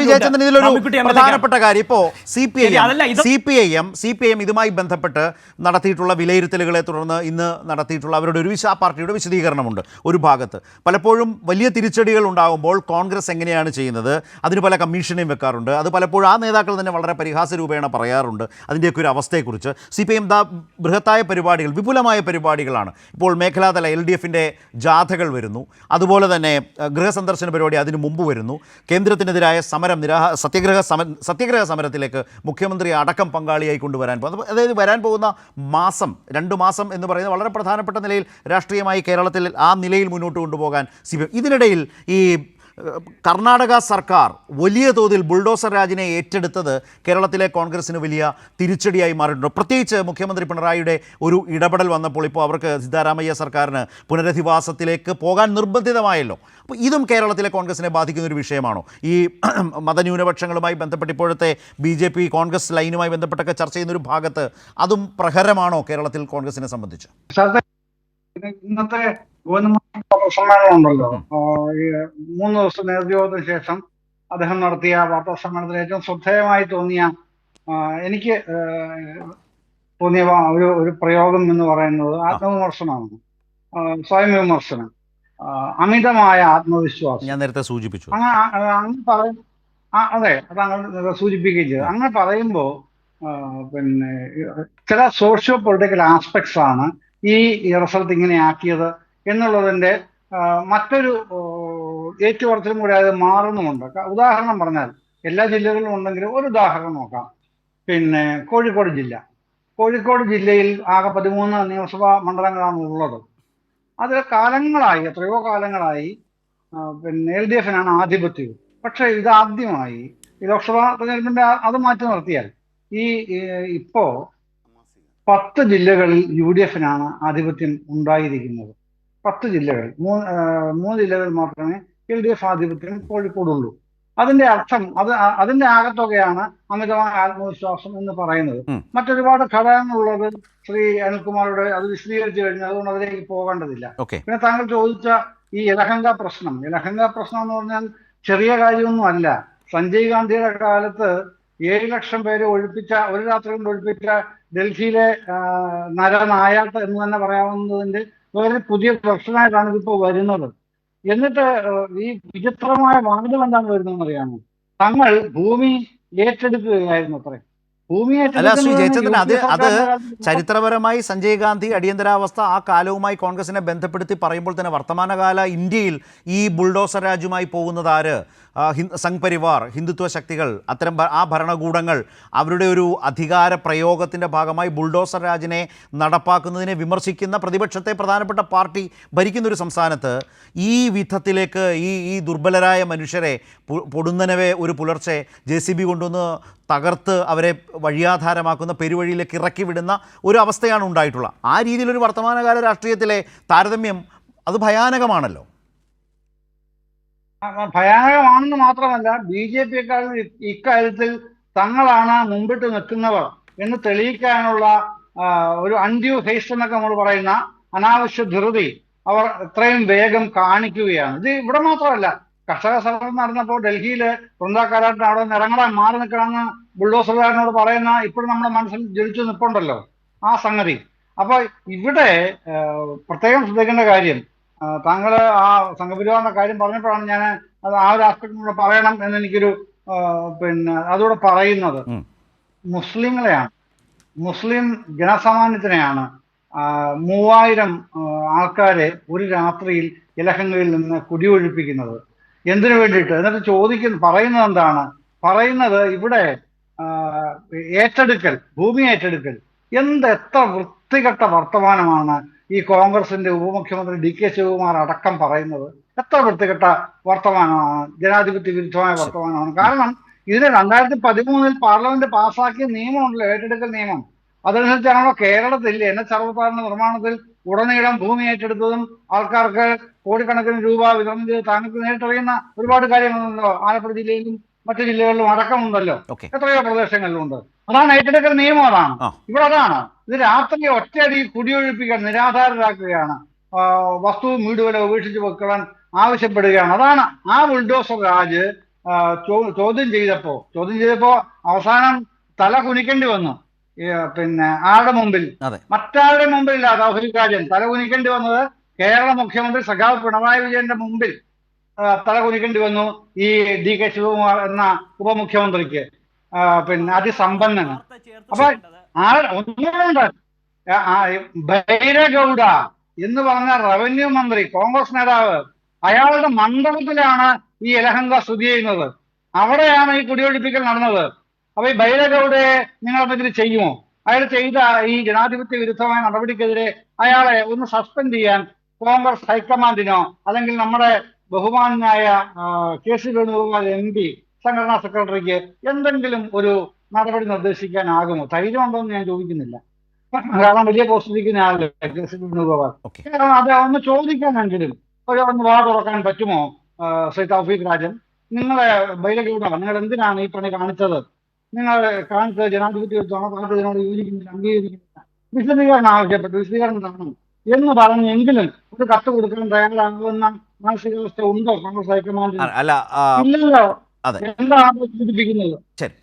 ജയചന്ദ്രൻ ഇതിലൊരു പ്രധാനപ്പെട്ട കാര്യം ഇപ്പോ സി പി ഐ എം ഇതുമായി ബന്ധപ്പെട്ട് നടത്തിയിട്ടുള്ള വിലയിരുത്തലുകളെ തുടർന്ന് ഇന്ന് നടത്തിയിട്ടുള്ള അവരുടെ ആ പാർട്ടിയുടെ വിശദീകരണമുണ്ട്. ഒരു ഭാഗത്ത് പലപ്പോഴും വലിയ തിരിച്ചടികൾ ഉണ്ടാകുമ്പോൾ കോൺഗ്രസ് എങ്ങനെയാണ് ചെയ്യുന്നത്, അതിന് പല കമ്മീഷനെയും വെക്കാറുണ്ട്. അത് പലപ്പോഴും ആ നേതാക്കൾ തന്നെ വളരെ പരിഹാസ രൂപേണ പറയാറുണ്ട് അതിൻ്റെയൊക്കെ ഒരു അവസ്ഥയെക്കുറിച്ച്. CPIM ബൃഹത്തായ പരിപാടികൾ, വിപുലമായ പരിപാടികളാണ്. ഇപ്പോൾ മേഖലാതല LDFിൻ്റെ ജാഥകൾ വരുന്നു, അതുപോലെ തന്നെ ഗൃഹസന്ദർശന പരിപാടി അതിനു മുമ്പ് വരുന്നു. കേന്ദ്രത്തിനെതിരായ സമരം, സത്യഗ്രഹ സമരത്തിലേക്ക് മുഖ്യമന്ത്രി അടക്കം പങ്കാളിയായി കൊണ്ടുവരാൻ പോകുന്നത്. അതായത് വരാൻ പോകുന്ന മാസം, 2 മാസം എന്ന് പറയുന്നത് വളരെ പ്രധാനപ്പെട്ട നിലയിൽ രാഷ്ട്രീയമായി കേരളത്തിൽ ആ നിലയിൽ മുന്നോട്ട് കൊണ്ടുപോകാൻ CPIM. ഇതിനിടയിൽ ഈ കർണാടക സർക്കാർ വലിയ തോതിൽ ബുൾഡോസർ രാജിനെ ഏറ്റെടുത്തത് കേരളത്തിലെ കോൺഗ്രസിന് വലിയ തിരിച്ചടിയായി മാറിയിട്ടുണ്ട്. പ്രത്യേകിച്ച് മുഖ്യമന്ത്രി പിണറായിയുടെ ഒരു ഇടപെടൽ വന്നപ്പോൾ ഇപ്പോൾ അവർക്ക് സിദ്ധാരാമയ്യ സർക്കാരിന് പുനരധിവാസത്തിലേക്ക് പോകാൻ നിർബന്ധിതമായല്ലോ. അപ്പോൾ ഇതും കേരളത്തിലെ കോൺഗ്രസിനെ ബാധിക്കുന്ന ഒരു വിഷയമാണോ? ഈ മതന്യൂനപക്ഷങ്ങളുമായി ബന്ധപ്പെട്ട് ഇപ്പോഴത്തെ BJP കോൺഗ്രസ് ലൈനുമായി ബന്ധപ്പെട്ടൊക്കെ ചർച്ച ചെയ്യുന്ന ഒരു ഭാഗത്ത് അതും പ്രഹരമാണോ കേരളത്തിൽ കോൺഗ്രസിനെ സംബന്ധിച്ച്? ഇന്നത്തെ സമ്മേളനം ഉണ്ടല്ലോ, 3 ദിവസം നേതൃയോഗത്തിന് ശേഷം അദ്ദേഹം നടത്തിയ വാർത്താ സമ്മേളനത്തിൽ ഏറ്റവും ശ്രദ്ധേയമായി എനിക്ക് തോന്നിയ ഒരു പ്രയോഗം എന്ന് പറയുന്നത് ആത്മവിമർശനമാണ്. സ്വയം വിമർശനം, അമിതമായ ആത്മവിശ്വാസം. ഞാൻ നേരത്തെ സൂചിപ്പിച്ചു. അതെ, അത് അങ്ങനെ സൂചിപ്പിക്കുകയും ചെയ്തു. അങ്ങനെ പറയുമ്പോൾ പിന്നെ ചില സോഷ്യോ പൊളിറ്റിക്കൽ ആസ്പെക്ട്സ് ആണ് ഈ റിസൾട്ട് ഇങ്ങനെ ആക്കിയത് എന്നുള്ളതിന്റെ മറ്റൊരു ഏറ്റുപറച്ചിലും കൂടെ അത് മാറുന്നുമുണ്ട്. ഉദാഹരണം പറഞ്ഞാൽ എല്ലാ ജില്ലകളിലും ഉണ്ടെങ്കിലും ഒരു ഉദാഹരണം നോക്കാം. പിന്നെ കോഴിക്കോട് ജില്ലയിൽ ആകെ 13 നിയമസഭാ മണ്ഡലങ്ങളാണ് ഉള്ളത്. അതിൽ എത്രയോ കാലങ്ങളായി പിന്നെ LDFനാണ് ആധിപത്യം. പക്ഷെ ഇതാദ്യമായി ഈ ലോക്സഭാ തെരഞ്ഞെടുപ്പിന്റെ അത് മാറ്റി നിർത്തിയാൽ ഇപ്പോ 10 ജില്ലകളിൽ UDFനാണ് ആധിപത്യം ഉണ്ടായിരിക്കുന്നത്. 10 ജില്ലകളിൽ 3 ജില്ലകളിൽ മാത്രമേ LDF ആധിപത്യം കോഴിക്കോടുള്ളൂ. അതിന്റെ അർത്ഥം അതിന്റെ ആകത്തുകയാണ് അമിതമായ ആത്മവിശ്വാസം എന്ന് പറയുന്നത്. മറ്റൊരുപാട് ഘടകങ്ങളുള്ളത് ശ്രീ അനിൽകുമാറുടെ അത് വിശദീകരിച്ചു കഴിഞ്ഞാൽ അതുകൊണ്ട് അതിലേക്ക് പോകേണ്ടതില്ല. പിന്നെ താങ്കൾ ചോദിച്ച ഈ യലഹങ്ക പ്രശ്നം എന്ന് പറഞ്ഞാൽ ചെറിയ കാര്യമൊന്നും അല്ല. സഞ്ജയ് ഗാന്ധിയുടെ കാലത്ത് 7 ലക്ഷം പേരെ ഒരു രാത്രി കൊണ്ട് ഒഴിപ്പിച്ച ഡൽഹിയിലെ നരനായാട്ട് എന്ന് തന്നെ പറയാവുന്നതിന്റെ വേറെ പുതിയ പ്രശ്നമായിട്ടാണ് ഇതിപ്പോൾ വരുന്നത്. എന്നിട്ട് ഈ വിചിത്രമായ വാദം എന്താണ് വരുന്നതെന്ന് അറിയാമോ? തങ്ങൾ ഭൂമി ഏറ്റെടുക്കുകയായിരുന്നു അത്രേ. അല്ല ശ്രീ ജയചന്ദ്രൻ, അത് ചരിത്രപരമായി സഞ്ജയ് ഗാന്ധി അടിയന്തരാവസ്ഥ ആ കാലവുമായി കോൺഗ്രസിനെ ബന്ധപ്പെടുത്തി പറയുമ്പോൾ തന്നെ വർത്തമാനകാല ഇന്ത്യയിൽ ഈ ബുൾഡോസർ രാജുമായി പോകുന്നത് ആര്? സംഘ് പരിവാർ, ഹിന്ദുത്വ ശക്തികൾ, അത്തരം ആ ഭരണകൂടങ്ങൾ അവരുടെ ഒരു അധികാര പ്രയോഗത്തിൻ്റെ ഭാഗമായി ബുൾഡോസർ രാജിനെ നടപ്പാക്കുന്നതിനെ വിമർശിക്കുന്ന പ്രതിപക്ഷത്തെ പ്രധാനപ്പെട്ട പാർട്ടി ഭരിക്കുന്നൊരു സംസ്ഥാനത്ത് ഈ വിധത്തിലേക്ക് ഈ ദുർബലരായ മനുഷ്യരെ പൊടുന്നനവെ ഒരു പുലർച്ചെ JCB കൊണ്ടുവന്ന് തകർത്ത് അവരെ വഴിയാധാരമാക്കുന്ന പെരുവഴിയിലേക്ക് ഇറക്കി വിടുന്ന ഒരു അവസ്ഥയാണ് ഉണ്ടായിട്ടുള്ളത്. ആ രീതിയിലൊരു വർത്തമാനകാല രാഷ്ട്രീയത്തിലെ താരതമ്യം അത് ഭയാനകമാണല്ലോ. ഭയാനകമാണെന്ന് മാത്രമല്ല, BJPയേക്കാൾ ഇക്കാര്യത്തിൽ തങ്ങളാണ് മുമ്പിട്ട് നിൽക്കുന്നവർ എന്ന് തെളിയിക്കാനുള്ള ഒരു അൺഡ്യൂ ഹേസ്റ്റ് എന്നൊക്കെ നമ്മൾ പറയുന്ന അനാവശ്യ ധൃതി അവർ എത്രയും വേഗം കാണിക്കുകയാണ്. ഇത് ഇവിടെ മാത്രമല്ല, കർഷക സമരം നടന്നപ്പോൾ ഡൽഹിയില് വൃന്ദാക്കാരാട്ടിന് അവിടെ നിറങ്ങളായി മാറി നിൽക്കണമെന്ന് ബുൾഡോസറുകാരനോട് പറയുന്ന ഇപ്പോഴും നമ്മുടെ മനസ്സിൽ ജനിച്ചു നിൽപ്പുണ്ടല്ലോ ആ സംഗതി. അപ്പൊ ഇവിടെ പ്രത്യേകം ശ്രദ്ധിക്കേണ്ട കാര്യം, താങ്കൾ ആ സംഘപരിവാറിന്റെ കാര്യം പറഞ്ഞപ്പോഴാണ് ഞാൻ അത് ആ ഒരു ആസ്പെക്ട് കൂടെ പറയണം എന്ന് എനിക്കൊരു അതുകൂടെ പറയുന്നത്. മുസ്ലിങ്ങളെയാണ്, മുസ്ലിം ജനസാമാന്യത്തിനെയാണ് 3000 ആൾക്കാരെ ഒരു രാത്രിയിൽ യലഹങ്കയിൽ നിന്ന് കുടിയൊഴിപ്പിക്കുന്നത്. എന്തിനു വേണ്ടിയിട്ട്? എന്നിട്ട് പറയുന്നത് എന്താണ്? പറയുന്നത് ഇവിടെ ഭൂമി ഏറ്റെടുക്കൽ എത്ര വൃത്തികെട്ട വർത്തമാനമാണ് ഈ കോൺഗ്രസിന്റെ ഉപമുഖ്യമന്ത്രി DK ശിവകുമാർ അടക്കം പറയുന്നത്. എത്ര വൃത്തികെട്ട വർത്തമാനമാണ്, ജനാധിപത്യ വിരുദ്ധമായ വർത്തമാനമാണ്. കാരണം ഇതിന് 2013 പാർലമെന്റ് പാസ്സാക്കിയ നിയമമുണ്ടല്ലോ, ഏറ്റെടുക്കൽ നിയമം. അതനുസരിച്ചാണല്ലോ കേരളത്തിൽ NH-66 നിർമ്മാണത്തിൽ ഉടനീളം ഭൂമി ഏറ്റെടുത്തതും ആൾക്കാർക്ക് കോടിക്കണക്കിന് രൂപ വിതരണം ചെയ്ത് താങ്കൾക്ക് നേരിട്ടറിയുന്ന ഒരുപാട് കാര്യങ്ങളുണ്ടല്ലോ. ആലപ്പുഴ ജില്ലയിലും മറ്റു ജില്ലകളിലും അടക്കമുണ്ടല്ലോ, എത്രയോ പ്രദേശങ്ങളിലുണ്ട്. അതാണ് ഏറ്റെടുക്കൽ നിയമം. അതാണ് ഇവിടെ. അതാണ് ഇത്. രാത്രി ഒറ്റയടി കുടിയൊഴിപ്പിക്കാൻ, നിരാധാരരാക്കുകയാണ്, വസ്തുവും വീടുവരെ ഉപേക്ഷിച്ച് വെക്കാൻ ആവശ്യപ്പെടുകയാണ്. അതാണ് ആ ബുൾഡോസർ രാജ് ചോദ്യം ചെയ്തപ്പോ അവസാനം തല കുനിക്കേണ്ടി വന്നു. പിന്നെ ആരുടെ മുമ്പിൽ? അതെ. മറ്റാരുടെ മുമ്പിലില്ല. തൗഫീഖ് രാജൻ തല കുനിക്കേണ്ടി വന്നത് കേരള മുഖ്യമന്ത്രി സഖാവ് പിണറായി വിജയന്റെ മുമ്പിൽ തല കുനിക്കേണ്ടി വന്നു ഈ DK ശിവകുമാർ എന്ന ഉപമുഖ്യമന്ത്രിക്ക്. പിന്നെ അതിസമ്പന്നന്. അപ്പൊ ഒന്നുകൊണ്ട് ബൈരഗൌഡ എന്ന് പറഞ്ഞ റവന്യൂ മന്ത്രി, കോൺഗ്രസ് നേതാവ്, അയാളുടെ മണ്ഡലത്തിലാണ് ഈ യലഹങ്ക സ്ഥിതി ചെയ്യുന്നത്. അവിടെയാണ് ഈ കുടിയൊഴിപ്പിക്കൽ നടന്നത്. അപ്പൊ ഈ ബൈരഗൌഡയെ നിങ്ങൾ എന്തെങ്കിലും ചെയ്യുമോ? അയാൾ ചെയ്ത ഈ ജനാധിപത്യ വിരുദ്ധമായ നടപടിക്കെതിരെ അയാളെ ഒന്ന് സസ്പെൻഡ് ചെയ്യാൻ കോൺഗ്രസ് ഹൈക്കമാൻഡിനോ അല്ലെങ്കിൽ നമ്മുടെ ബഹുമാനായ KC വേണുഗോപാൽ MP സംഘടനാ സെക്രട്ടറിക്ക് എന്തെങ്കിലും ഒരു നടപടി നിർദ്ദേശിക്കാനാകുമോ? ധൈര്യമുണ്ടോ എന്ന് ഞാൻ ചോദിക്കുന്നില്ല. കാരണം വലിയ പോസ്റ്റിരിക്കുന്ന ആളല്ലേ KC വേണുഗോപാൽ. അത് ഒന്ന് ചോദിക്കാനെങ്കിലും ഒന്ന് വാ തുറക്കാൻ പറ്റുമോ? ശ്രീ തൗഫീഖ് രാജൻ, നിങ്ങളെ ബൈരഗൌഡ, നിങ്ങൾ എന്തിനാണ് ഈ പണി കാണിച്ചത്? നിങ്ങൾ കാണിച്ചത് ജനാധിപത്യ വിരുദ്ധമാണ്, പാർട്ടി ഇതിനോട് യോജിക്കുന്നില്ല, അംഗീകരിക്കുന്നില്ല, വിശദീകരണം ആവശ്യപ്പെട്ടു, വിശദീകരണം തരണം എന്ന് പറഞ്ഞെങ്കിലും ഒരു കത്ത് കൊടുക്കാൻ തയ്യാറാകുന്ന മാനസികാവസ്ഥ ഉണ്ടോ കോൺഗ്രസ് ഹൈക്കമാൻഡിന്? അല്ല. ഇല്ലല്ലോ. അതെ. എന്താണ് സൂചിപ്പിക്കുന്നത്? ശരി.